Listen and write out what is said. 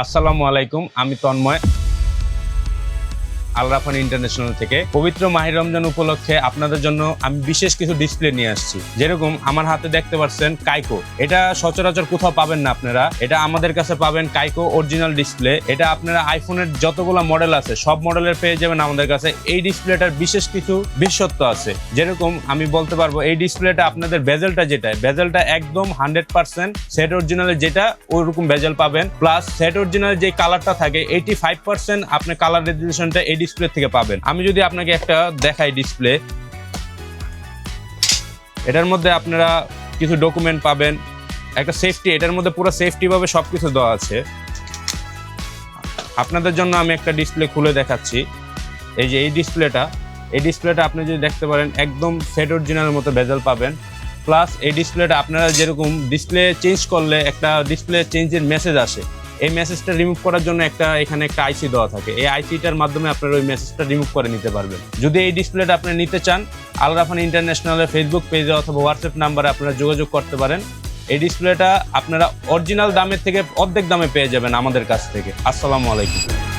আসসালামু আলাইকুম, আমি তন্ময় আল রাফান ইন্টারন্যাশনাল থেকে। পবিত্র মাহির রমজান উপলক্ষে আপনাদের জন্য আমি বিশেষ কিছু ডিসপ্লে নিয়ে আসছি। যেরকম আমার হাতে দেখতে পাচ্ছেন কাইকো, এটা সচরাচর কোথাও পাবেন না আপনারা। এটা আমাদের কাছে পাবেন কাইকো অরিজিনাল ডিসপ্লে। এটা আপনারা আইফোনের যতগুলো মডেল আছে সব মডেলের পেয়ে যাবেন আমাদের কাছে। এই ডিসপ্লেটার বিশেষ কিছু বিশেষত্ব আছে। যেরকম আমি বলতে পারবো এই ডিসপ্লেটা আপনাদের বেজেলটা একদম 100% সেট অরিজিনালের যেটা ওইরকম বেজেল পাবেন। প্লাস সেট অরিজিনাল যে কালারটা থাকে 85% আপনি কালার রেজুলেশনটা এই ডিসপ্লে থেকে পাবেন। আমি যদি আপনাকে একটা দেখাই ডিসপ্লে, এটার মধ্যে আপনারা কিছু ডকুমেন্ট পাবেন, একটা সেফটি, এটার মধ্যে পুরো সেফটি ভাবে সবকিছু দেওয়া আছে। আপনাদের জন্য আমি একটা ডিসপ্লে খুলে দেখাচ্ছি। এই যে এই ডিসপ্লেটা আপনি যদি দেখতে পারেন একদম সেট অরিজিনালের মতো বেজেল পাবেন। প্লাস এই ডিসপ্লেটা আপনারা যেরকম ডিসপ্লে চেঞ্জ করলে একটা ডিসপ্লে চেঞ্জের মেসেজ আসে, এই মেসেজটা রিমুভ করার জন্য এখানে একটা আইসি দেওয়া থাকে। এই আইসিটার মাধ্যমে আপনারা ওই মেসেজটা রিমুভ করে নিতে পারবেন। যদি এই ডিসপ্লেটা আপনি নিতে চান, আল রাফান ইন্টারন্যাশনালের ফেসবুক পেজে অথবা হোয়াটসঅ্যাপ নাম্বারে আপনারা যোগাযোগ করতে পারেন। এই ডিসপ্লেটা আপনারা অরিজিনাল দামের থেকে অর্ধেক দামে পেয়ে যাবেন আমাদের কাছ থেকে। আসসালামু আলাইকুম।